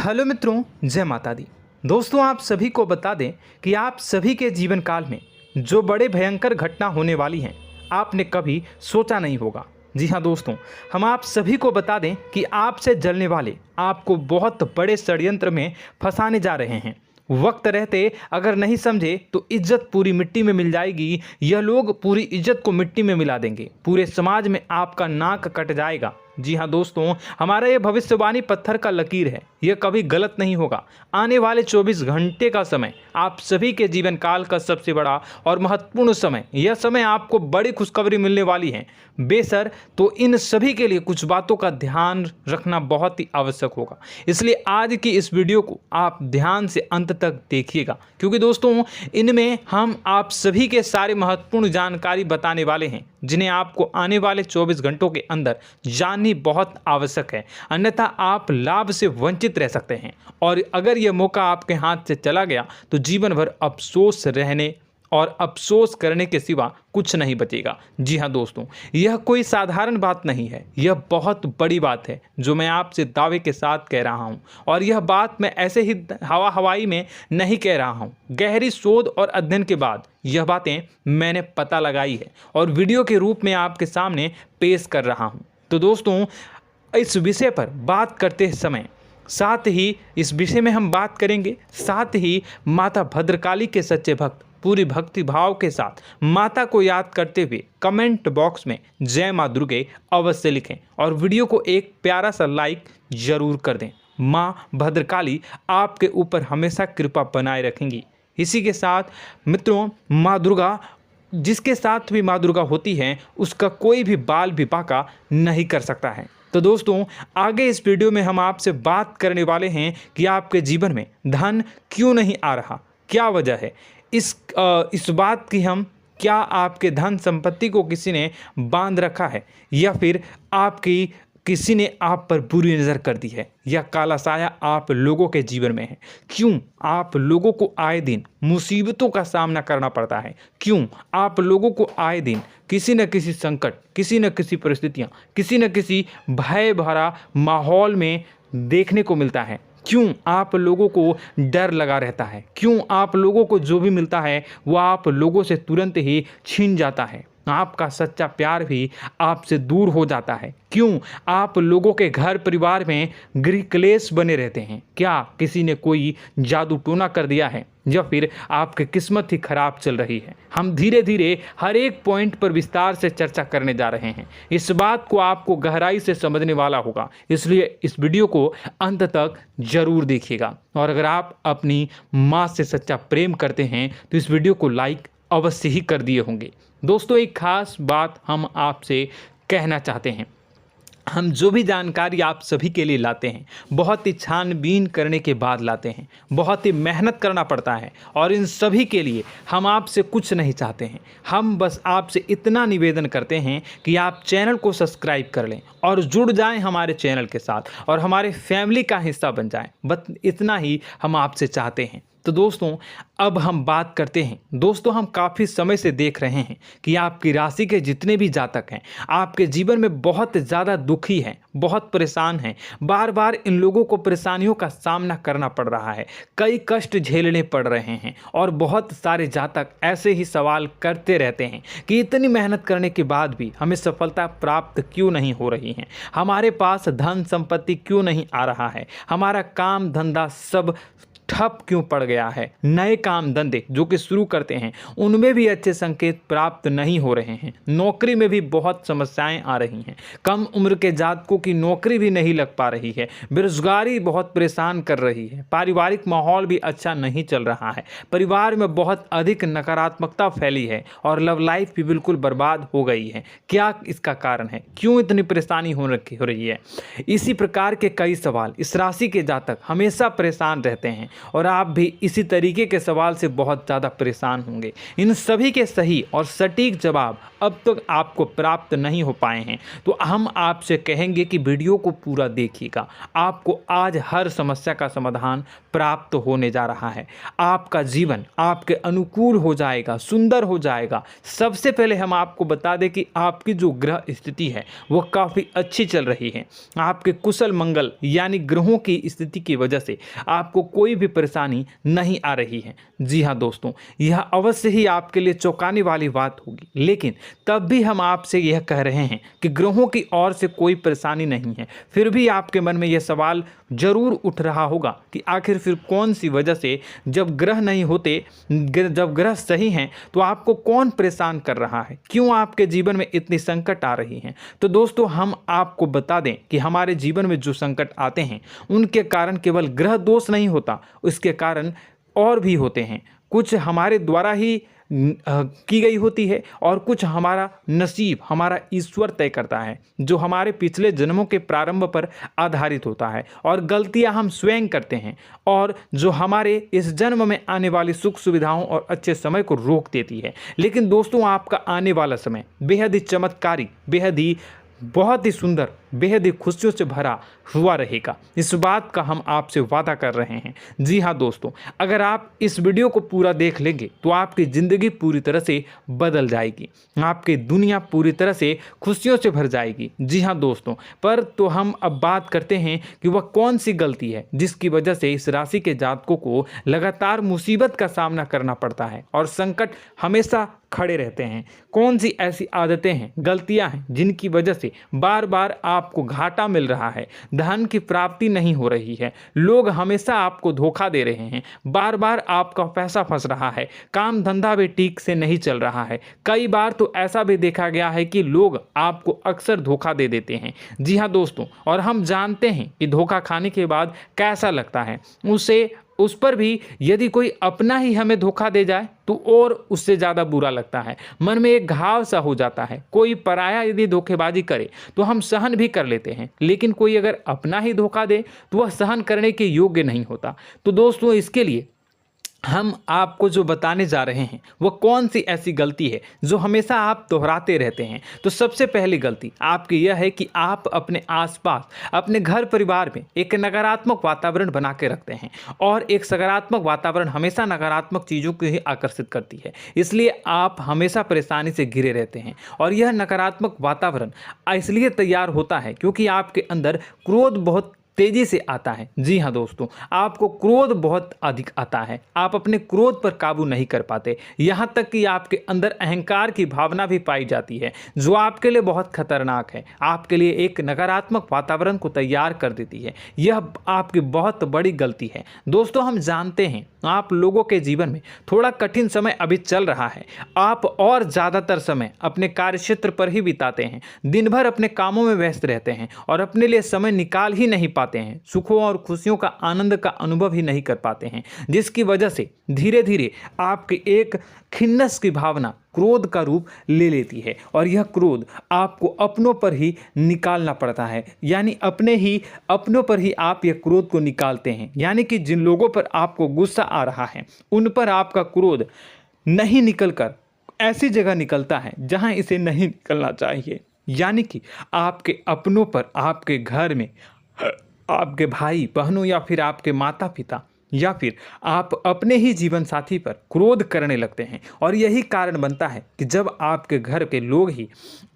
Hello मित्रों, जय माता दी। दोस्तों, आप सभी को बता दें कि आप सभी के जीवन काल में जो बड़े भयंकर घटना होने वाली हैं, आपने कभी सोचा नहीं होगा। जी हाँ दोस्तों, हम आप सभी को बता दें कि आपसे जलने वाले आपको बहुत बड़े षड्यंत्र में फंसाने जा रहे हैं। वक्त रहते अगर नहीं समझे तो इज्जत पूरी मिट्टी में मिल जाएगी। यह लोग पूरी इज्जत को मिट्टी में मिला देंगे। पूरे समाज में आपका नाक कट जाएगा। जी हाँ दोस्तों, हमारा ये भविष्यवाणी पत्थर का लकीर है, यह कभी गलत नहीं होगा। आने वाले 24 घंटे का समय आप सभी के जीवन काल का सबसे बड़ा और महत्वपूर्ण समय। यह समय आपको बड़ी खुशखबरी मिलने वाली है बेसर, तो इन सभी के लिए कुछ बातों का ध्यान रखना बहुत ही आवश्यक होगा। इसलिए आज की इस वीडियो को आप ध्यान से अंत तक देखिएगा, क्योंकि दोस्तों इनमें हम आप सभी के सारे महत्वपूर्ण जानकारी बताने वाले हैं, जिन्हें आपको आने वाले 24 घंटों के अंदर जाननी बहुत आवश्यक है। अन्यथा आप लाभ से वंचित रह सकते हैं, और अगर यह मौका आपके हाथ से चला गया तो जीवन भर अफसोस रहने और अफसोस करने के सिवा कुछ नहीं बचेगा। जी हाँ दोस्तों, यह कोई साधारण बात नहीं है, यह बहुत बड़ी बात है जो मैं आपसे दावे के साथ कह रहा हूँ। और यह बात मैं ऐसे ही हवाई में नहीं कह रहा हूँ। गहरी शोध और अध्ययन के बाद यह बातें मैंने पता लगाई है और वीडियो के रूप में आपके सामने पेश कर रहा हूँ। तो दोस्तों, इस विषय पर बात करते समय साथ ही इस विषय में हम बात करेंगे, साथ ही माता भद्रकाली के सच्चे भक्त पूरी भक्ति भाव के साथ माता को याद करते हुए कमेंट बॉक्स में जय माँ दुर्गे अवश्य लिखें और वीडियो को एक प्यारा सा लाइक जरूर कर दें। माँ भद्रकाली आपके ऊपर हमेशा कृपा बनाए रखेंगी। इसी के साथ मित्रों, माँ दुर्गा, जिसके साथ भी माँ दुर्गा होती हैं, उसका कोई भी बाल भी बांका नहीं कर सकता है। तो दोस्तों, आगे इस वीडियो में हम आपसे बात करने वाले हैं कि आपके जीवन में धन क्यों नहीं आ रहा, क्या वजह है इस बात की। हम क्या आपके धन संपत्ति को किसी ने बांध रखा है, या फिर आपकी किसी ने आप पर बुरी नज़र कर दी है, या काला साया आप लोगों के जीवन में है। क्यों आप लोगों को आए दिन मुसीबतों का सामना करना पड़ता है, क्यों आप लोगों को आए दिन किसी न किसी संकट, किसी न किसी परिस्थितियाँ, किसी न किसी भय भरा माहौल में देखने को मिलता है, क्यों आप लोगों को डर लगा रहता है, क्यों आप लोगों को जो भी मिलता है वो आप लोगों से तुरंत ही छीन जाता है, आपका सच्चा प्यार भी आपसे दूर हो जाता है, क्यों आप लोगों के घर परिवार में गृह क्लेश बने रहते हैं। क्या किसी ने कोई जादू टोना कर दिया है, या फिर आपकी किस्मत ही खराब चल रही है। हम धीरे धीरे हर एक पॉइंट पर विस्तार से चर्चा करने जा रहे हैं। इस बात को आपको गहराई से समझने वाला होगा, इसलिए इस वीडियो को अंत तक जरूर देखिएगा। और अगर आप अपनी माँ से सच्चा प्रेम करते हैं तो इस वीडियो को लाइक अवश्य ही कर दिए होंगे। दोस्तों, एक खास बात हम आपसे कहना चाहते हैं। हम जो भी जानकारी आप सभी के लिए लाते हैं, बहुत ही छानबीन करने के बाद लाते हैं, बहुत ही मेहनत करना पड़ता है, और इन सभी के लिए हम आपसे कुछ नहीं चाहते हैं। हम बस आपसे इतना निवेदन करते हैं कि आप चैनल को सब्सक्राइब कर लें और जुड़ जाएं हमारे चैनल के साथ और हमारे फैमिली का हिस्सा बन जाएं। बस इतना ही हम आपसे चाहते हैं। तो दोस्तों, अब हम बात करते हैं। दोस्तों, हम काफ़ी समय से देख रहे हैं कि आपकी राशि के जितने भी जातक हैं, आपके जीवन में बहुत ज़्यादा दुखी हैं, बहुत परेशान हैं। बार बार इन लोगों को परेशानियों का सामना करना पड़ रहा है, कई कष्ट झेलने पड़ रहे हैं, और बहुत सारे जातक ऐसे ही सवाल करते रहते हैं कि इतनी मेहनत करने के बाद भी हमें सफलता प्राप्त क्यों नहीं हो रही है, हमारे पास धन संपत्ति क्यों नहीं आ रहा है, हमारा काम धंधा सब ठप क्यों पड़ गया है, नए काम धंधे जो कि शुरू करते हैं उनमें भी अच्छे संकेत प्राप्त नहीं हो रहे हैं, नौकरी में भी बहुत समस्याएं आ रही हैं, कम उम्र के जातकों की नौकरी भी नहीं लग पा रही है, बेरोजगारी बहुत परेशान कर रही है, पारिवारिक माहौल भी अच्छा नहीं चल रहा है, परिवार में बहुत अधिक नकारात्मकता फैली है, और लव लाइफ भी बिल्कुल बर्बाद हो गई है। क्या इसका कारण है, क्यों इतनी परेशानी हो रही है? इसी प्रकार के कई सवाल इस राशि के जातक हमेशा परेशान रहते हैं, और आप भी इसी तरीके के सवाल से बहुत ज़्यादा परेशान होंगे। इन सभी के सही और सटीक जवाब अब तक आपको प्राप्त नहीं हो पाए हैं, तो हम आपसे कहेंगे कि वीडियो को पूरा देखिएगा। आपको आज हर समस्या का समाधान प्राप्त होने जा रहा है। आपका जीवन आपके अनुकूल हो जाएगा, सुंदर हो जाएगा। सबसे पहले हम आपको बता दें कि आपकी जो ग्रह स्थिति है वो काफ़ी अच्छी चल रही है। आपके कुशल मंगल यानी ग्रहों की स्थिति की वजह से आपको कोई भी परेशानी नहीं आ रही है। जी हाँ दोस्तों, यह अवश्य ही आपके लिए चौंकाने वाली बात होगी, लेकिन तब भी हम आपसे यह कह रहे हैं कि ग्रहों की ओर से कोई परेशानी नहीं है। फिर भी आपके मन में यह सवाल जरूर उठ रहा होगा कि आखिर फिर कौन सी वजह से, जब ग्रह नहीं होते, जब ग्रह सही हैं, तो आपको कौन परेशान कर रहा है, क्यों आपके जीवन में इतनी संकट आ रही हैं। तो दोस्तों, हम आपको बता दें कि हमारे जीवन में जो संकट आते हैं उनके कारण केवल ग्रह दोष नहीं होता, उसके कारण और भी होते हैं। कुछ हमारे द्वारा ही की गई होती है और कुछ हमारा नसीब, हमारा ईश्वर तय करता है, जो हमारे पिछले जन्मों के प्रारंभ पर आधारित होता है। और गलतियां हम स्वयं करते हैं और जो हमारे इस जन्म में आने वाली सुख सुविधाओं और अच्छे समय को रोक देती है। लेकिन दोस्तों, आपका आने वाला समय बेहद ही चमत्कारी, बेहद ही बहुत ही सुंदर, बेहद ही खुशियों से भरा हुआ रहेगा। इस बात का हम आपसे वादा कर रहे हैं। जी हाँ दोस्तों, अगर आप इस वीडियो को पूरा देख लेंगे तो आपकी ज़िंदगी पूरी तरह से बदल जाएगी, आपकी दुनिया पूरी तरह से खुशियों से भर जाएगी। जी हाँ दोस्तों, पर तो हम अब बात करते हैं कि वह कौन सी गलती है जिसकी वजह से इस राशि के जातकों को लगातार मुसीबत का सामना करना पड़ता है और संकट हमेशा खड़े रहते हैं। कौन सी ऐसी आदतें हैं, गलतियां हैं जिनकी वजह से बार बार आपको घाटा मिल रहा है, धन की प्राप्ति नहीं हो रही है, लोग हमेशा आपको धोखा दे रहे हैं, बार बार आपका पैसा फंस रहा है, काम धंधा भी ठीक से नहीं चल रहा है। कई बार तो ऐसा भी देखा गया है कि लोग आपको अक्सर धोखा दे देते हैं। जी हाँ दोस्तों, और हम जानते हैं कि धोखा खाने के बाद कैसा लगता है। उस पर भी यदि कोई अपना ही हमें धोखा दे जाए तो और उससे ज़्यादा बुरा लगता है, मन में एक घाव सा हो जाता है। कोई पराया यदि धोखेबाजी करे तो हम सहन भी कर लेते हैं, लेकिन कोई अगर अपना ही धोखा दे तो वह सहन करने के योग्य नहीं होता। तो दोस्तों, इसके लिए हम आपको जो बताने जा रहे हैं वो कौन सी ऐसी गलती है जो हमेशा आप दोहराते रहते हैं। तो सबसे पहली गलती आपकी यह है कि आप अपने आसपास, अपने घर परिवार में एक नकारात्मक वातावरण बना के रखते हैं, और एक सकारात्मक वातावरण हमेशा नकारात्मक चीज़ों को ही आकर्षित करती है। इसलिए आप हमेशा परेशानी से घिरे रहते हैं, और यह नकारात्मक वातावरण इसलिए तैयार होता है क्योंकि आपके अंदर क्रोध बहुत तेजी से आता है। जी हाँ दोस्तों, आपको क्रोध बहुत अधिक आता है, आप अपने क्रोध पर काबू नहीं कर पाते, यहाँ तक कि आपके अंदर अहंकार की भावना भी पाई जाती है, जो आपके लिए बहुत खतरनाक है, आपके लिए एक नकारात्मक वातावरण को तैयार कर देती है। यह आपकी बहुत बड़ी गलती है। दोस्तों, हम जानते हैं आप लोगों के जीवन में थोड़ा कठिन समय अभी चल रहा है। आप और ज़्यादातर समय अपने कार्यक्षेत्र पर ही बिताते हैं, दिन भर अपने कामों में व्यस्त रहते हैं और अपने लिए समय निकाल ही नहीं पाते हैं, सुखों और खुशियों का आनंद का अनुभव ही नहीं कर पाते हैं, जिसकी वजह से धीरे धीरे आपकी एक खिन्नस की भावना क्रोध का रूप ले लेती है, और यह क्रोध आपको अपनों पर ही निकालना पड़ता है। यानी अपनों पर ही आप यह क्रोध को निकालते हैं। यानी कि जिन लोगों पर आपको गुस्सा आ रहा है उन पर आपका क्रोध नहीं निकलकर ऐसी जगह निकलता है जहां इसे नहीं निकलना चाहिए। यानी कि आपके अपनों पर, आपके घर में, आपके भाई बहनों या फिर आपके माता पिता या फिर आप अपने ही जीवन साथी पर क्रोध करने लगते हैं, और यही कारण बनता है कि जब आपके घर के लोग ही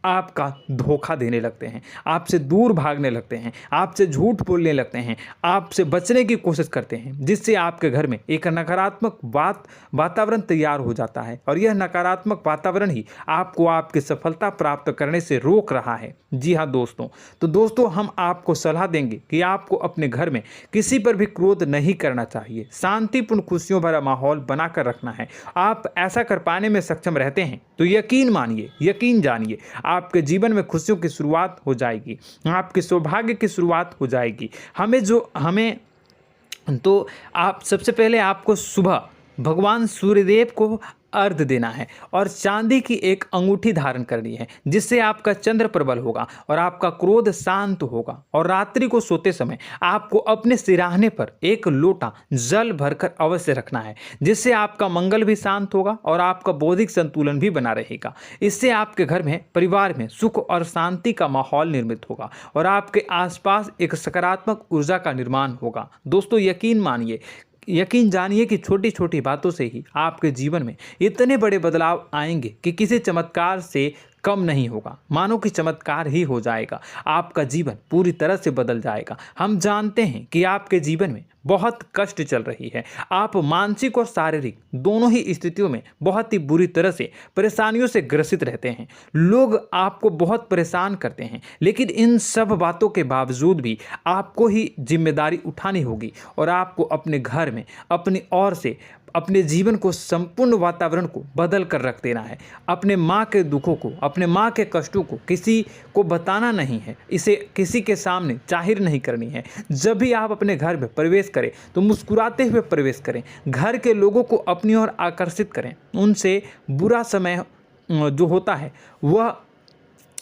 आपका धोखा देने लगते हैं, आपसे दूर भागने लगते हैं, आपसे झूठ बोलने लगते हैं, आपसे बचने की कोशिश करते हैं, जिससे आपके घर में एक नकारात्मक वातावरण तैयार हो जाता है, और यह नकारात्मक वातावरण ही आपको आपकी सफलता प्राप्त करने से रोक रहा है। जी हाँ दोस्तों, तो दोस्तों, हम आपको सलाह देंगे कि आपको अपने घर में किसी पर भी क्रोध नहीं करना चाहिए, शांतिपूर्ण खुशियों भरा माहौल बनाकर रखना है। आप ऐसा कर पाने में सक्षम रहते हैं तो यकीन मानिए, यकीन जानिए, आपके जीवन में खुशियों की शुरुआत हो जाएगी, आपके सौभाग्य की शुरुआत हो जाएगी। आप सबसे पहले आपको सुबह भगवान सूर्यदेव को अर्घ्य देना है और चांदी की एक अंगूठी धारण करनी है, जिससे आपका चंद्र प्रबल होगा और आपका क्रोध शांत होगा। और रात्रि को सोते समय आपको अपने सिरहाने पर एक लोटा जल भरकर अवश्य रखना है, जिससे आपका मंगल भी शांत होगा और आपका बौद्धिक संतुलन भी बना रहेगा। इससे आपके घर में, परिवार में सुख और शांति का माहौल निर्मित होगा और आपके आसपास एक सकारात्मक ऊर्जा का निर्माण होगा। दोस्तों, यकीन जानिए कि छोटी छोटी बातों से ही आपके जीवन में इतने बड़े बदलाव आएंगे कि किसी चमत्कार से कम नहीं होगा। मानो कि चमत्कार ही हो जाएगा, आपका जीवन पूरी तरह से बदल जाएगा। हम जानते हैं कि आपके जीवन में बहुत कष्ट चल रही है, आप मानसिक और शारीरिक दोनों ही स्थितियों में बहुत ही बुरी तरह से परेशानियों से ग्रसित रहते हैं। लोग आपको बहुत परेशान करते हैं, लेकिन इन सब बातों के बावजूद भी आपको ही जिम्मेदारी उठानी होगी और आपको अपने घर में अपनी ओर से अपने जीवन को, संपूर्ण वातावरण को बदल कर रख देना है। अपने माँ के दुखों को, अपने माँ के कष्टों को किसी को बताना नहीं है, इसे किसी के सामने जाहिर नहीं करनी है। जब भी आप अपने घर में प्रवेश करें तो मुस्कुराते हुए प्रवेश करें, घर के लोगों को अपनी ओर आकर्षित करें। उनसे बुरा समय जो होता है वह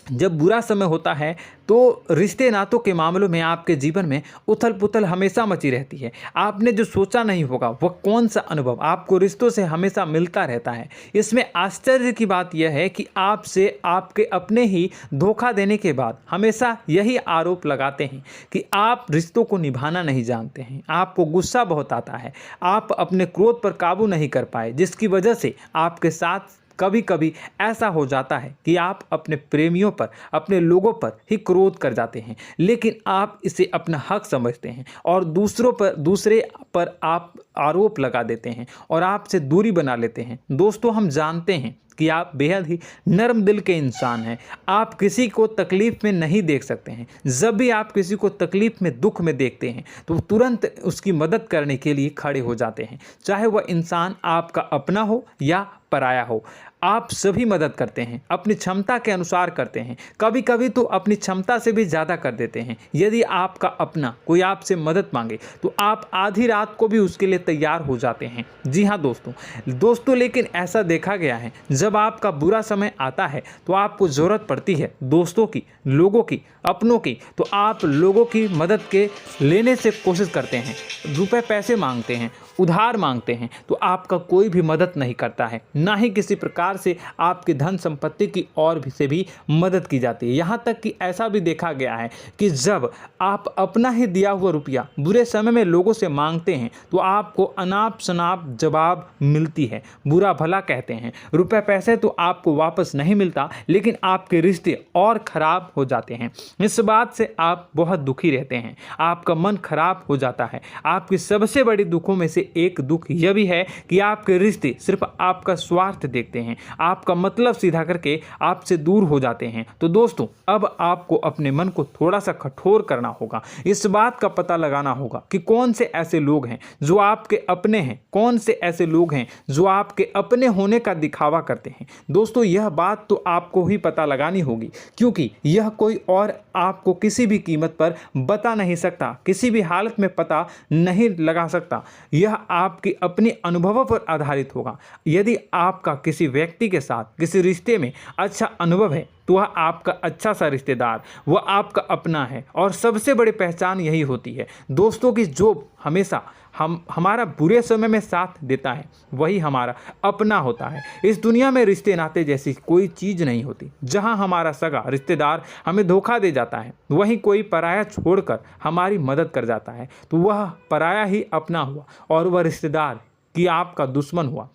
जब बुरा समय होता है तो रिश्ते नातों के मामलों में आपके जीवन में उथल पुथल हमेशा मची रहती है। आपने जो सोचा नहीं होगा वह कौन सा अनुभव आपको रिश्तों से हमेशा मिलता रहता है। इसमें आश्चर्य की बात यह है कि आपसे आपके अपने ही धोखा देने के बाद हमेशा यही आरोप लगाते हैं कि आप रिश्तों को निभाना नहीं जानते हैं, आपको गुस्सा बहुत आता है, आप अपने क्रोध पर काबू नहीं कर पाए, जिसकी वजह से आपके साथ कभी कभी ऐसा हो जाता है कि आप अपने प्रेमियों पर, अपने लोगों पर ही क्रोध कर जाते हैं, लेकिन आप इसे अपना हक समझते हैं और दूसरे पर आप आरोप लगा देते हैं और आपसे दूरी बना लेते हैं। दोस्तों, हम जानते हैं कि आप बेहद ही नर्म दिल के इंसान हैं। आप किसी को तकलीफ में नहीं देख सकते हैं। जब भी आप किसी को तकलीफ में, दुख में देखते हैं तो तुरंत उसकी मदद करने के लिए खड़े हो जाते हैं, चाहे वह इंसान आपका अपना हो या पराया हो। आप सभी मदद करते हैं, अपनी क्षमता के अनुसार करते हैं, कभी कभी तो अपनी क्षमता से भी ज़्यादा कर देते हैं। यदि आपका अपना कोई आपसे मदद मांगे तो आप आधी रात को भी उसके लिए तैयार हो जाते हैं। जी हाँ दोस्तों, लेकिन ऐसा देखा गया है, जब आपका बुरा समय आता है तो आपको ज़रूरत पड़ती है दोस्तों की, लोगों की, अपनों की, तो आप लोगों की मदद के लेने से कोशिश करते हैं, रुपए पैसे मांगते हैं, उधार मांगते हैं, तो आपका कोई भी मदद नहीं करता है, ना ही किसी प्रकार से आपकी धन संपत्ति की ओर से भी मदद की जाती है। यहाँ तक कि ऐसा भी देखा गया है कि जब आप अपना ही दिया हुआ रुपया बुरे समय में लोगों से मांगते हैं तो आपको अनाप शनाप जवाब मिलती है, बुरा भला कहते हैं। रुपए पैसे तो आपको वापस नहीं मिलता, लेकिन आपके रिश्ते और खराब हो जाते हैं। इस बात से आप बहुत दुखी रहते हैं, आपका मन खराब हो जाता है। आपकी सबसे बड़ी दुखों में से एक दुख यह भी है कि आपके रिश्ते सिर्फ आपका स्वार्थ देखते हैं, आपका मतलब सीधा करके आपसे दूर हो जाते हैं। तो दोस्तों, अब आपको अपने मन को थोड़ा सा कठोर करना होगा, इस बात का पता लगाना होगा कि कौन से ऐसे लोग हैं जो आपके अपने हैं, कौन से ऐसे लोग हैं जो आपके अपने होने का दिखावा करते हैं। दोस्तों, यह बात तो आपको ही पता लगानी होगी, क्योंकि यह कोई और आपको किसी भी कीमत पर बता नहीं सकता, किसी भी हालत में पता नहीं लगा सकता। यह आपके अपने अनुभवों पर आधारित होगा। यदि आपका किसी व्यक्ति के साथ किसी रिश्ते में अच्छा अनुभव है तो वह आपका अच्छा सा रिश्तेदार, वह आपका अपना है। और सबसे बड़ी पहचान यही होती है दोस्तों की जो हमेशा हमारा बुरे समय में साथ देता है वही हमारा अपना होता है। इस दुनिया में रिश्ते नाते जैसी कोई चीज़ नहीं होती। जहां हमारा सगा रिश्तेदार हमें धोखा दे जाता है, वहीं कोई पराया छोड़कर हमारी मदद कर जाता है, तो वह पराया ही अपना हुआ और वह रिश्तेदार की आपका दुश्मन हुआ।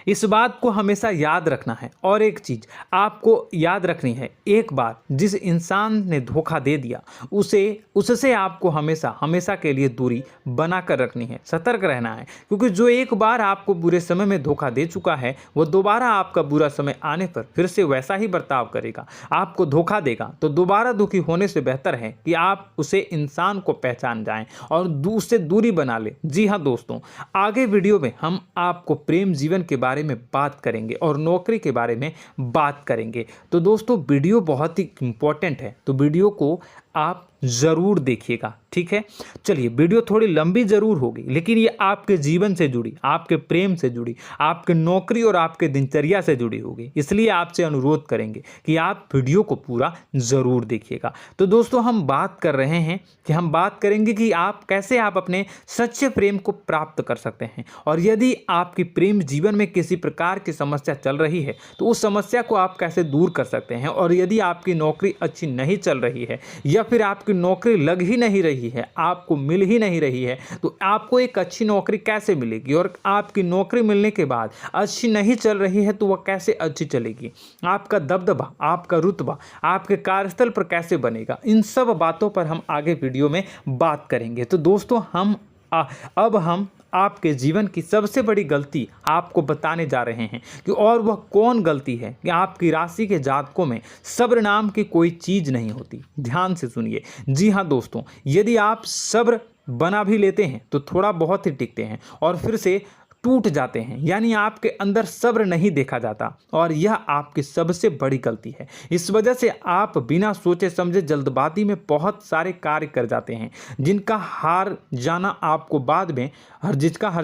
इस बात को हमेशा याद रखना है। और एक चीज़ आपको याद रखनी है, एक बार जिस इंसान ने धोखा दे दिया उससे आपको हमेशा के लिए दूरी बना कर रखनी है, सतर्क रहना है। क्योंकि जो एक बार आपको बुरे समय में धोखा दे चुका है वो दोबारा आपका बुरा समय आने पर फिर से वैसा ही बर्ताव करेगा, आपको धोखा देगा। तो दोबारा दुखी होने से बेहतर है कि आप उसे इंसान को पहचान जाएं और उससे दूरी बना लें। जी हाँ दोस्तों, आगे वीडियो में हम आपको प्रेम जीवन के बारे में बात करेंगे और नौकरी के बारे में बात करेंगे। तो दोस्तों, वीडियो बहुत ही इम्पोर्टेंट है, तो वीडियो को आप ज़रूर देखिएगा, ठीक है। चलिए, वीडियो थोड़ी लंबी ज़रूर होगी, लेकिन ये आपके जीवन से जुड़ी, आपके प्रेम से जुड़ी, आपके नौकरी और आपके दिनचर्या से जुड़ी होगी, इसलिए आपसे अनुरोध करेंगे कि आप वीडियो को पूरा ज़रूर देखिएगा। तो दोस्तों, हम बात कर रहे हैं कि हम बात करेंगे कि आप कैसे आप अपने सच्चे प्रेम को प्राप्त कर सकते हैं, और यदि आपकी प्रेम जीवन में किसी प्रकार की समस्या चल रही है तो उस समस्या को आप कैसे दूर कर सकते हैं, और यदि आपकी नौकरी अच्छी नहीं चल रही है या फिर आपकी नौकरी लग ही नहीं रही है, आपको मिल ही नहीं रही है, तो आपको एक अच्छी नौकरी कैसे मिलेगी, और आपकी नौकरी मिलने के बाद अच्छी नहीं चल रही है तो वह कैसे अच्छी चलेगी, आपका दबदबा, आपका रुतबा आपके कार्यस्थल पर कैसे बनेगा, इन सब बातों पर हम आगे वीडियो में बात करेंगे। तो दोस्तों, अब हम आपके जीवन की सबसे बड़ी गलती आपको बताने जा रहे हैं कि और वह कौन गलती है कि आपकी राशि के जातकों में सब्र नाम की कोई चीज़ नहीं होती। ध्यान से सुनिए। जी हाँ दोस्तों, यदि आप सब्र बना भी लेते हैं तो थोड़ा बहुत ही टिकते हैं और फिर से टूट जाते हैं, यानी आपके अंदर सब्र नहीं देखा जाता, और यह आपकी सबसे बड़ी गलती है। इस वजह से आप बिना सोचे समझे जल्दबाजी में बहुत सारे कार्य कर जाते हैं, जिसका हार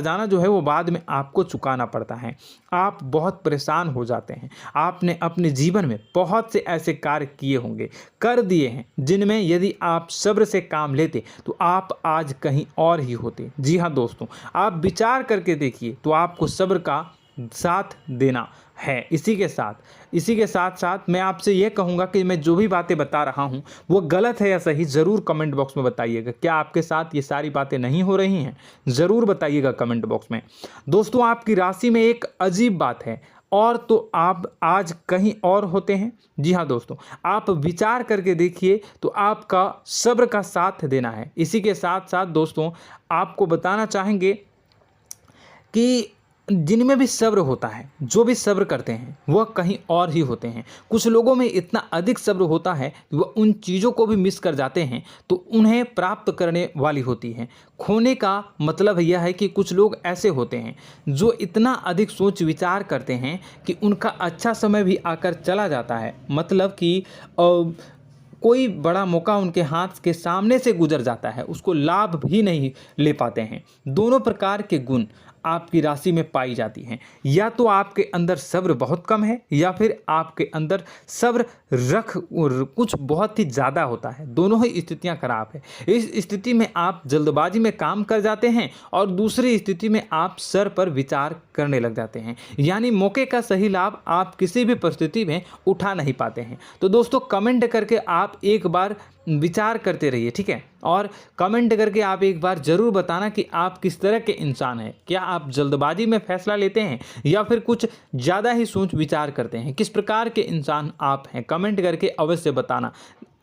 जाना जो है वो बाद में आपको चुकाना पड़ता है। आप बहुत परेशान हो जाते हैं। आपने अपने जीवन में बहुत से ऐसे कार्य किए होंगे, कर दिए हैं, जिनमें यदि आप सब्र से काम लेते तो आप आज कहीं और ही होते। जी हाँ दोस्तों, आप विचार करके देखिए तो आपको सब्र का साथ देना है। इसी के साथ साथ मैं आपसे ये कहूँगा कि मैं जो भी बातें बता रहा हूँ वो गलत है या सही, ज़रूर कमेंट बॉक्स में बताइएगा। क्या आपके साथ ये सारी बातें नहीं हो रही हैं? ज़रूर बताइएगा कमेंट बॉक्स में। दोस्तों, आपकी राशि में एक अजीब बात है, और तो आप आज कहीं और होते हैं। जी हाँ दोस्तों, आप विचार करके देखिए तो आपका सब्र का साथ देना है। इसी के साथ साथ दोस्तों, आपको बताना चाहेंगे कि जिनमें भी सब्र होता है, जो भी सब्र करते हैं वह कहीं और ही होते हैं। कुछ लोगों में इतना अधिक सब्र होता है कि वह उन चीज़ों को भी मिस कर जाते हैं तो उन्हें प्राप्त करने वाली होती हैं। खोने का मतलब यह है कि कुछ लोग ऐसे होते हैं जो इतना अधिक सोच विचार करते हैं कि उनका अच्छा समय भी आकर चला जाता है, मतलब कि कोई बड़ा मौका उनके हाथ के सामने से गुजर जाता है, उसको लाभ भी नहीं ले पाते हैं। दोनों प्रकार के गुण आपकी राशि में पाई जाती हैं। या तो आपके अंदर सब्र बहुत कम है या फिर आपके अंदर सब्र कुछ बहुत ही ज़्यादा होता है। दोनों ही स्थितियां खराब है। इस स्थिति में आप जल्दबाजी में काम कर जाते हैं और दूसरी स्थिति में आप सर पर विचार करने लग जाते हैं, यानी मौके का सही लाभ आप किसी भी परिस्थिति में उठा नहीं पाते हैं। तो दोस्तों, कमेंट करके आप एक बार विचार करते रहिए, ठीक है, और कमेंट करके आप एक बार ज़रूर बताना कि आप किस तरह के इंसान हैं। क्या आप जल्दबाजी में फैसला लेते हैं या फिर कुछ ज़्यादा ही सोच विचार करते हैं? किस प्रकार के इंसान आप हैं, कमेंट करके अवश्य बताना।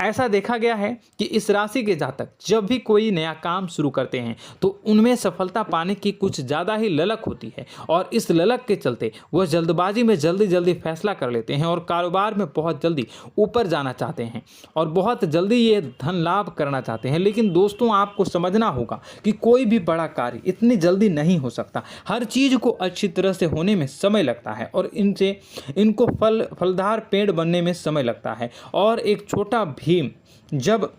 ऐसा देखा गया है कि इस राशि के जातक जब भी कोई नया काम शुरू करते हैं तो उनमें सफलता पाने की कुछ ज़्यादा ही ललक होती है, और इस ललक के चलते वह जल्दबाजी में जल्दी फैसला कर लेते हैं और कारोबार में बहुत जल्दी ऊपर जाना चाहते हैं और बहुत जल्दी ये धन लाभ करना चाहते हैं। लेकिन दोस्तों, आपको समझना होगा कि कोई भी बड़ा कार्य इतनी जल्दी नहीं हो सकता। हर चीज़ को अच्छी तरह से होने में समय लगता है और इनको फलदार पेड़ बनने में समय लगता है। और एक छोटा भीम जब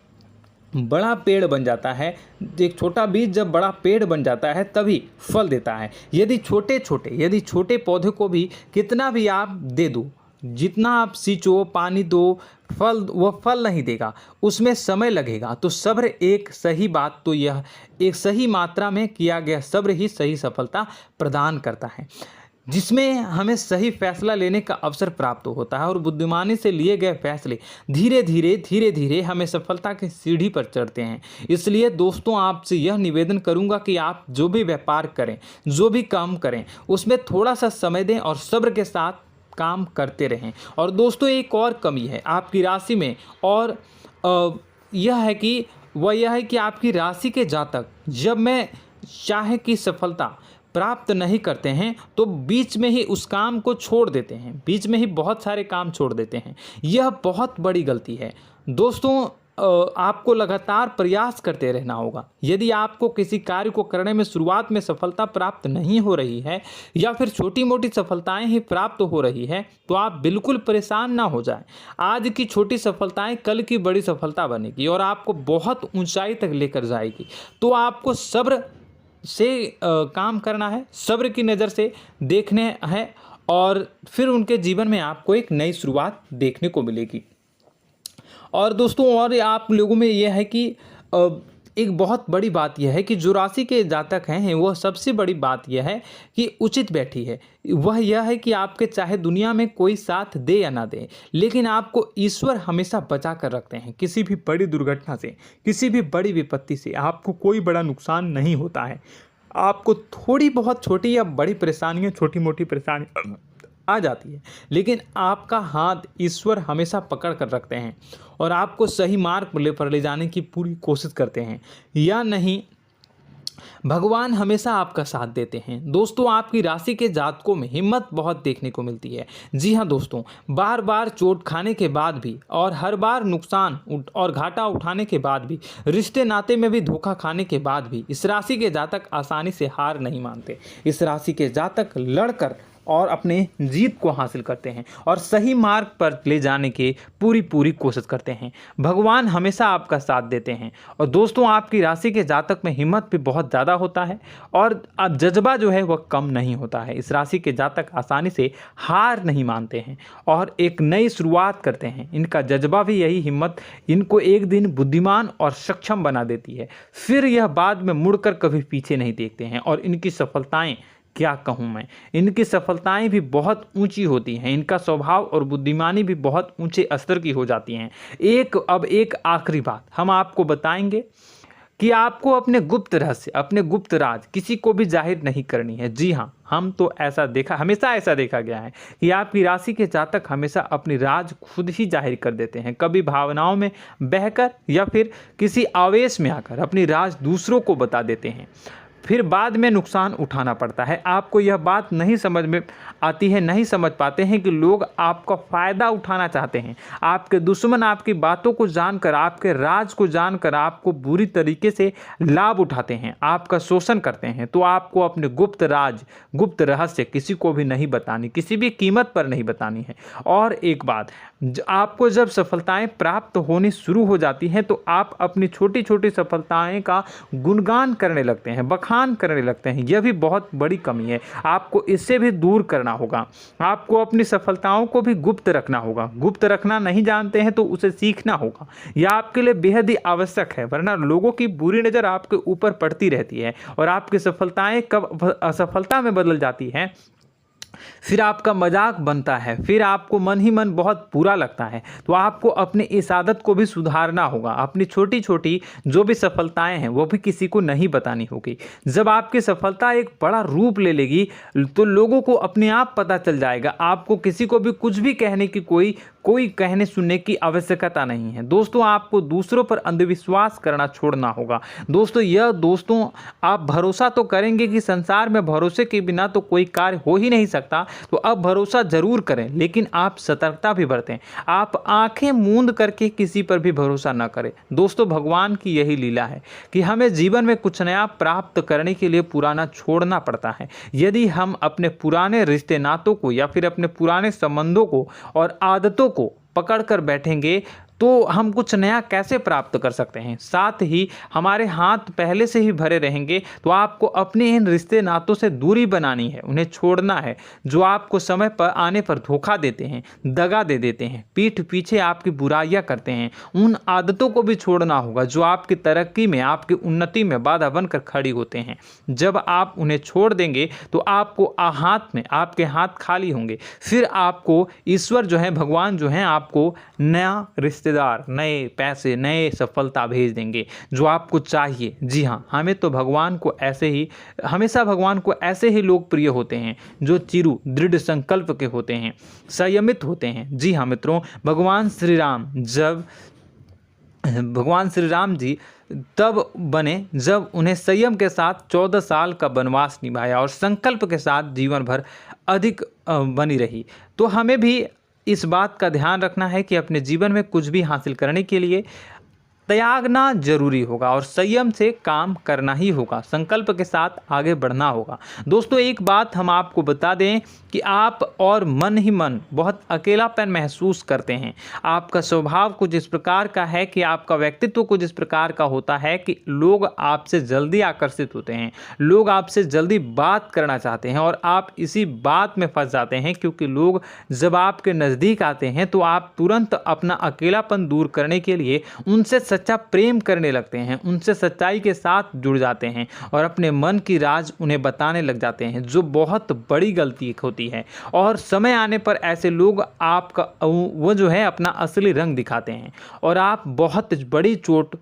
बड़ा पेड़ बन जाता है, एक छोटा बीज जब बड़ा पेड़ बन जाता है तभी फल देता है। यदि छोटे पौधे को भी कितना भी आप दे दो, जितना आप सींचो, पानी दो, वह फल नहीं देगा, उसमें समय लगेगा। तो सब्र एक सही बात तो यह एक सही मात्रा में किया गया सब्र ही सही सफलता प्रदान करता है, जिसमें हमें सही फैसला लेने का अवसर प्राप्त होता है और बुद्धिमानी से लिए गए फैसले धीरे धीरे हमें सफलता की सीढ़ी पर चढ़ते हैं। इसलिए दोस्तों, आपसे यह निवेदन करूंगा कि आप जो भी व्यापार करें, जो भी काम करें, उसमें थोड़ा सा समय दें और सब्र के साथ काम करते रहें। और दोस्तों, एक और कमी है आपकी राशि में, और यह है कि आपकी राशि के जातक जब मैं चाहे कि सफलता प्राप्त नहीं करते हैं तो बीच में ही उस काम को छोड़ देते हैं, बीच में ही बहुत सारे काम छोड़ देते हैं। यह बहुत बड़ी गलती है दोस्तों। आपको लगातार प्रयास करते रहना होगा। यदि आपको किसी कार्य को करने में शुरुआत में सफलता प्राप्त नहीं हो रही है या फिर छोटी मोटी सफलताएं ही प्राप्त हो रही है तो आप बिल्कुल परेशान ना हो जाएं। आज की छोटी सफलताएं कल की बड़ी सफलता बनेगी और आपको बहुत ऊंचाई तक लेकर जाएगी। तो आपको सब्र से काम करना है, सब्र की नज़र से देखने हैं और फिर उनके जीवन में आपको एक नई शुरुआत देखने को मिलेगी। और दोस्तों और आप लोगों में यह है कि एक बहुत बड़ी बात यह है कि जो राशि के जातक हैं वह सबसे बड़ी बात यह है कि उचित बैठी है। वह यह है कि आपके चाहे दुनिया में कोई साथ दे या ना दे, लेकिन आपको ईश्वर हमेशा बचा कर रखते हैं। किसी भी बड़ी दुर्घटना से, किसी भी बड़ी विपत्ति से आपको कोई बड़ा नुकसान नहीं होता है। आपको थोड़ी बहुत छोटी या बड़ी परेशानियाँ, छोटी मोटी परेशानी आ जाती है, लेकिन आपका हाथ ईश्वर हमेशा पकड़ कर रखते हैं और आपको सही मार्ग पर ले जाने की पूरी कोशिश करते हैं। या नहीं, भगवान हमेशा आपका साथ देते हैं। दोस्तों आपकी राशि के जातकों में हिम्मत बहुत देखने को मिलती है। जी हाँ दोस्तों, बार बार चोट खाने के बाद भी और हर बार नुकसान और घाटा उठाने के बाद भी, रिश्ते नाते में भी धोखा खाने के बाद भी इस राशि के जातक आसानी से हार नहीं मानते। इस राशि के जातक लड़कर और अपने जीत को हासिल करते हैं और सही मार्ग पर ले जाने की पूरी कोशिश करते हैं। भगवान हमेशा आपका साथ देते हैं। और दोस्तों आपकी राशि के जातक में हिम्मत भी बहुत ज़्यादा होता है और अब जज्बा जो है वह कम नहीं होता है। इस राशि के जातक आसानी से हार नहीं मानते हैं और एक नई शुरुआत करते हैं। इनका जज्बा भी, यही हिम्मत इनको एक दिन बुद्धिमान और सक्षम बना देती है। फिर यह बाद में मुड़कर कभी पीछे नहीं देखते हैं और इनकी सफलताएं, क्या कहूँ मैं, इनकी सफलताएं भी बहुत ऊंची होती हैं। इनका स्वभाव और बुद्धिमानी भी बहुत ऊंचे स्तर की हो जाती हैं। अब एक आखिरी बात हम आपको बताएंगे कि आपको अपने गुप्त रहस्य, अपने गुप्त राज किसी को भी जाहिर नहीं करनी है। जी हाँ, हम तो हमेशा ऐसा देखा गया है कि आपकी राशि के जातक हमेशा अपनी राज खुद ही जाहिर कर देते हैं। कभी भावनाओं में बहकर या फिर किसी आवेश में आकर अपनी राज दूसरों को बता देते हैं, फिर बाद में नुकसान उठाना पड़ता है। आपको यह बात नहीं समझ में आती है, नहीं समझ पाते हैं कि लोग आपका फ़ायदा उठाना चाहते हैं। आपके दुश्मन आपकी बातों को जानकर, आपके राज को जानकर आपको बुरी तरीके से लाभ उठाते हैं, आपका शोषण करते हैं। तो आपको अपने गुप्त राज, गुप्त रहस्य किसी को भी नहीं बतानी, किसी भी कीमत पर नहीं बतानी है। और एक बात, आपको जब सफलताएं प्राप्त होनी शुरू हो जाती हैं तो आप अपनी छोटी छोटी सफलताएं का गुणगान करने लगते हैं, बखान करने लगते हैं। यह भी बहुत बड़ी कमी है, आपको इससे भी दूर करना होगा। आपको अपनी सफलताओं को भी गुप्त रखना होगा। गुप्त रखना नहीं जानते हैं तो उसे सीखना होगा। यह आपके लिए बेहद ही आवश्यक है, वरना लोगों की बुरी नज़र आपके ऊपर पड़ती रहती है और आपकी सफलताएं कब असफलता में बदल जाती हैं, फिर आपका मजाक बनता है, फिर आपको मन ही मन बहुत बुरा लगता है। तो आपको अपनी इस आदत को भी सुधारना होगा। अपनी छोटी छोटी जो भी सफलताएं हैं वो भी किसी को नहीं बतानी होगी। जब आपकी सफलता एक बड़ा रूप ले लेगी तो लोगों को अपने आप पता चल जाएगा। आपको किसी को भी कुछ भी कहने की कोई कहने सुनने की आवश्यकता नहीं है। दोस्तों आपको दूसरों पर अंधविश्वास करना छोड़ना होगा। दोस्तों आप भरोसा तो करेंगे कि संसार में भरोसे के बिना तो कोई कार्य हो ही नहीं सकता, तो अब भरोसा जरूर करें, लेकिन आप सतर्कता भी बरतें। आप आंखें मूंद करके किसी पर भी भरोसा न करें। दोस्तों भगवान की यही लीला है कि हमें जीवन में कुछ नया प्राप्त करने के लिए पुराना छोड़ना पड़ता है। यदि हम अपने पुराने रिश्ते नातों को या फिर अपने पुराने संबंधों को और आदतों को पकड़ कर बैठेंगे तो हम कुछ नया कैसे प्राप्त कर सकते हैं। साथ ही हमारे हाथ पहले से ही भरे रहेंगे। तो आपको अपने इन रिश्ते नातों से दूरी बनानी है, उन्हें छोड़ना है जो आपको समय पर आने पर धोखा देते हैं, दगा दे देते हैं, पीठ पीछे आपकी बुराइयां करते हैं। उन आदतों को भी छोड़ना होगा जो आपकी तरक्की में, आपकी उन्नति में बाधा बनकर खड़ी होते हैं। जब आप उन्हें छोड़ देंगे तो आपके हाथ खाली होंगे। फिर आपको ईश्वर जो है, भगवान जो है, आपको नया रिश्तेदार, नए पैसे, नए सफलता भेज देंगे जो आपको चाहिए। जी हाँ, हमेशा भगवान को ऐसे ही लोग प्रिय होते हैं जो चिरु दृढ़ संकल्प के होते हैं, संयमित होते हैं। जी हाँ मित्रों, भगवान श्री राम जी तब बने जब उन्हें संयम के साथ 14 साल का वनवास निभाया और संकल्प के साथ जीवन भर अधिक बनी रही। तो हमें भी इस बात का ध्यान रखना है कि अपने जीवन में कुछ भी हासिल करने के लिए त्यागना जरूरी होगा और संयम से काम करना ही होगा, संकल्प के साथ आगे बढ़ना होगा। दोस्तों एक बात हम आपको बता दें कि आप और मन ही मन बहुत अकेलापन महसूस करते हैं। आपका स्वभाव कुछ इस प्रकार का है कि आपका व्यक्तित्व कुछ इस प्रकार का होता है कि लोग आपसे जल्दी आकर्षित होते हैं, लोग आपसे जल्दी बात करना चाहते हैं और आप इसी बात में फंस जाते हैं, क्योंकि लोग जब आपके नज़दीक आते हैं तो आप तुरंत अपना अकेलापन दूर करने के लिए उनसे सच्चा प्रेम करने लगते हैं, उनसे सच्चाई के साथ जुड़ जाते हैं और अपने मन की राज उन्हें बताने लग जाते हैं, जो बहुत बड़ी गलती होती है। और समय आने पर ऐसे लोग आपका वो जो है अपना असली रंग दिखाते हैं और आप बहुत बड़ी चोट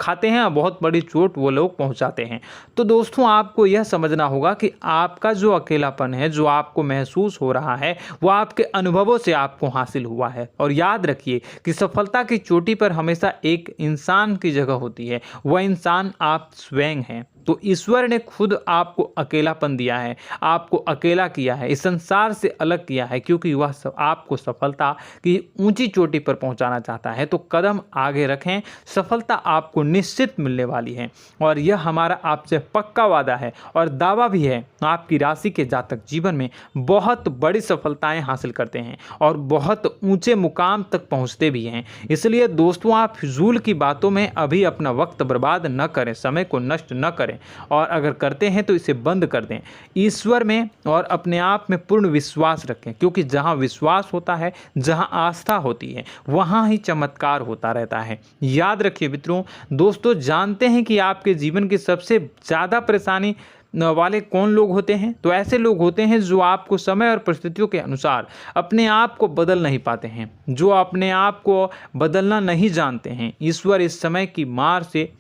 खाते हैं, बहुत बड़ी चोट वो लोग पहुंचाते हैं। तो दोस्तों आपको यह समझना होगा कि आपका जो अकेलापन है, जो आपको महसूस हो रहा है, वो आपके अनुभवों से आपको हासिल हुआ है। और याद रखिए कि सफलता की चोटी पर हमेशा एक इंसान की जगह होती है, वह इंसान आप स्वयं हैं। तो ईश्वर ने खुद आपको अकेलापन दिया है, आपको अकेला किया है, इस संसार से अलग किया है, क्योंकि वह आपको सफलता की ऊंची चोटी पर पहुंचाना चाहता है। तो कदम आगे रखें, सफलता आपको निश्चित मिलने वाली है और यह हमारा आपसे पक्का वादा है और दावा भी है। आपकी राशि के जातक जीवन में बहुत बड़ी सफलताएं हासिल करते हैं और बहुत ऊंचे मुकाम तक पहुंचते भी हैं। इसलिए दोस्तों आप फिजूल की बातों में अभी अपना वक्त बर्बाद न करें, समय को नष्ट न करें और अगर करते हैं तो इसे बंद कर दें। ईश्वर में और अपने आप में पूर्ण विश्वास रखें, क्योंकि जहां विश्वास होता है, जहां आस्था होती है, वहां ही चमत्कार होता रहता है। याद रखिए मित्रों, दोस्तों जानते हैं कि आपके जीवन की सबसे ज़्यादा परेशानी वाले कौन लोग होते हैं? तो ऐसे लोग होते हैं जो आपको समय और परिस्थितियों के अनुसार अपने आप को बदल नहीं पाते हैं, जो अपने आप को बदलना नहीं जानते हैं। ईश्वर इस समय की मार से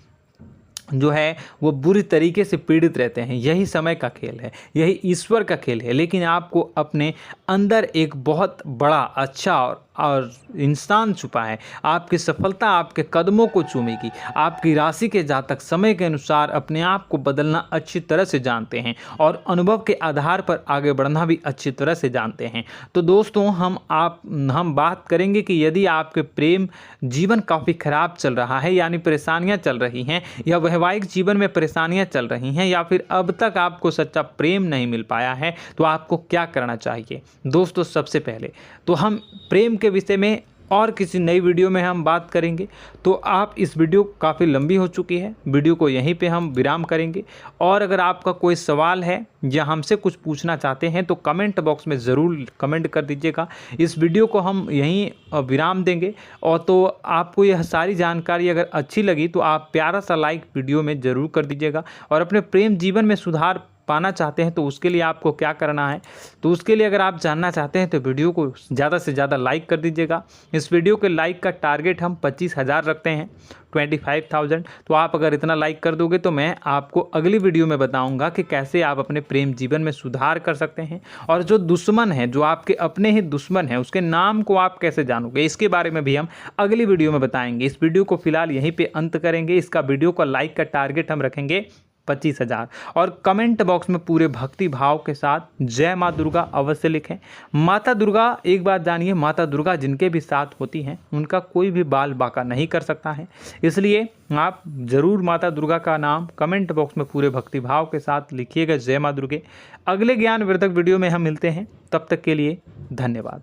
जो है वो बुरी तरीके से पीड़ित रहते हैं। यही समय का खेल है, यही ईश्वर का खेल है। लेकिन आपको अपने अंदर एक बहुत बड़ा अच्छा और इंसान छुपा है। आपकी सफलता आपके कदमों को चूमेगी। आपकी राशि के जातक समय के अनुसार अपने आप को बदलना अच्छी तरह से जानते हैं और अनुभव के आधार पर आगे बढ़ना भी अच्छी तरह से जानते हैं। तो दोस्तों हम बात करेंगे कि यदि आपके प्रेम जीवन काफ़ी खराब चल रहा है, यानी परेशानियां चल रही हैं, या वैवाहिक जीवन में परेशानियां चल रही हैं, या फिर अब तक आपको सच्चा प्रेम नहीं मिल पाया है, तो आपको क्या करना चाहिए। दोस्तों सबसे पहले तो हम प्रेम के विषय में और किसी नई वीडियो में हम बात करेंगे। तो आप इस वीडियो काफ़ी लंबी हो चुकी है, वीडियो को यहीं पे हम विराम करेंगे। और अगर आपका कोई सवाल है या हमसे कुछ पूछना चाहते हैं तो कमेंट बॉक्स में ज़रूर कमेंट कर दीजिएगा। इस वीडियो को हम यहीं विराम देंगे। और तो आपको यह सारी जानकारी अगर अच्छी लगी तो आप प्यारा सा लाइक वीडियो में ज़रूर कर दीजिएगा। और अपने प्रेम जीवन में सुधार पाना चाहते हैं तो उसके लिए आपको क्या करना है, तो उसके लिए अगर आप जानना चाहते हैं तो वीडियो को ज़्यादा से ज़्यादा लाइक कर दीजिएगा। इस वीडियो के लाइक का टारगेट हम 25,000 रखते हैं, 25,000। तो आप अगर इतना लाइक कर दोगे तो मैं आपको अगली वीडियो में बताऊंगा कि कैसे आप अपने प्रेम जीवन में सुधार कर सकते हैं। और जो दुश्मन है, जो आपके अपने ही दुश्मन है, उसके नाम को आप कैसे जानोगे, इसके बारे में भी हम अगली वीडियो में बताएंगे। इस वीडियो को फिलहाल यहीं पे अंत करेंगे। इसका वीडियो का लाइक का टारगेट हम रखेंगे 25,000। और कमेंट बॉक्स में पूरे भक्ति भाव के साथ जय माँ दुर्गा अवश्य लिखें। माता दुर्गा, एक बात जानिए, माता दुर्गा जिनके भी साथ होती हैं उनका कोई भी बाल बाका नहीं कर सकता है। इसलिए आप ज़रूर माता दुर्गा का नाम कमेंट बॉक्स में पूरे भक्ति भाव के साथ लिखिएगा, जय माँ दुर्गे। अगले ज्ञानवर्धक वीडियो में हम मिलते हैं, तब तक के लिए धन्यवाद।